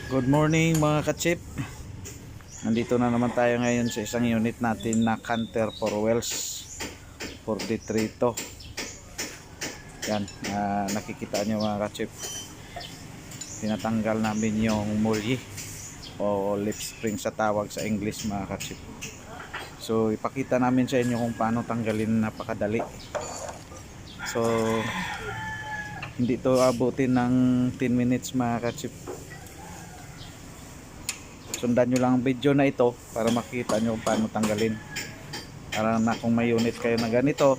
Good morning mga ka-chip. Nandito na naman tayo ngayon sa isang unit natin na Canter for Wells 43 to. Yan, nakikita nyo mga ka-chip. Tinatanggal namin yung mulye o lip spring sa tawag sa English mga ka-chip. So ipakita namin sa inyo kung paano tanggalin, napakadali. So hindi to abutin ng 10 minutes mga ka-chip. Sundan nyo lang ang video na ito para makita nyo paano tanggalin, para na kung may unit kayo na ganito,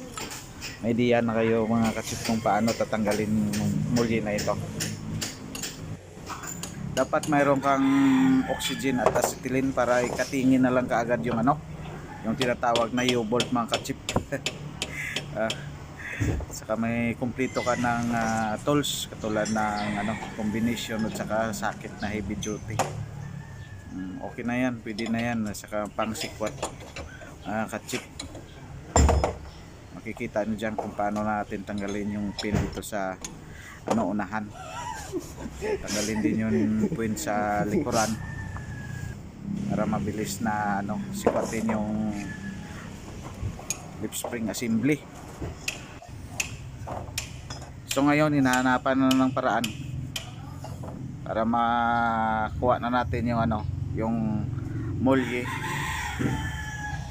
may idea na kayo mga ka-chip kung paano tatanggalin yung mulye na ito. Dapat mayroon kang oxygen at acetylene para ikatingin na lang kaagad yung yung tinatawag na U-bolt mga ka-chip. Saka may kumpleto ka ng tools katulad ng combination at saka sakit na heavy duty. Okay na yan, pwede na yan. Saka pang sikwat ka-chip. Makikita nyo dyan kung paano natin tanggalin yung pin dito sa unahan. Tanggalin din yung pin sa likuran para mabilis na sikwatin yung lip spring assembly. So ngayon hinahanapan na ng paraan para makuha na natin yung mulye.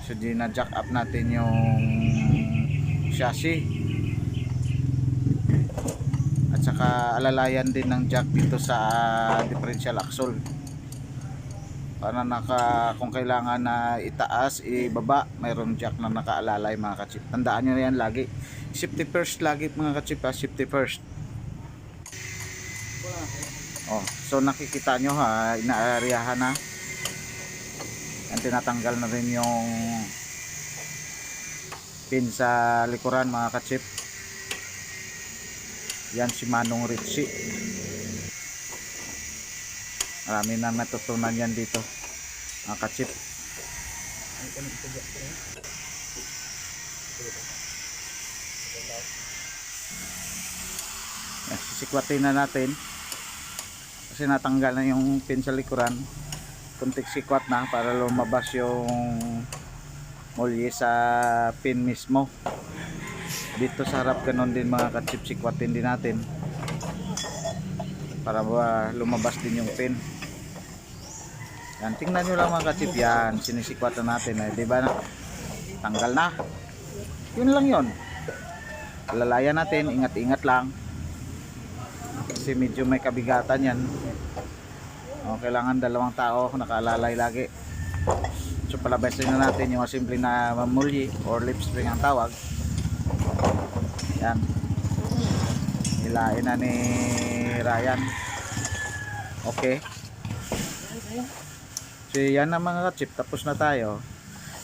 So na-jack up natin yung chassis at saka alalayan din ng jack dito sa differential axle para kung kailangan na itaas, ibaba, mayroong jack na nakaalalay mga ka-chip. Tandaan nyo na yan lagi, safety first lagi mga ka-chip, safety first. So nakikita nyo inaaryahan na yan, tinatanggal na rin yung pin sa likuran mga ka-chip. Yan si Manong Richie, marami na natutunan yan dito mga ka-chip. Yan, sisikwatin na natin kasi natanggal na yung pin sa likuran. Kuntik sikwat na para lumabas yung mulye sa pin mismo. Dito sa harap ganon din mga ka-chip, sikwatin din natin para lumabas din yung pin. Yan, tingnan nyo lang mga ka-chip, yan sinisikwat na natin, diba na tanggal na. Yun lang yun, lalayan natin, ingat-ingat lang kasi medyo may kabigatan yan. Kailangan dalawang tao nakaalalay lagi. So palabasin na natin yung simple na mulye or lip spring ang tawag. Yan, hilain na ni Ryan. Okay, so yan na mga ka-chip, tapos na tayo.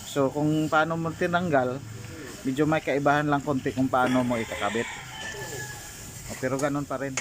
So kung paano mo tinanggal, medyo may kaibahan lang konti kung paano mo ikakabit, pero ganun pa rin.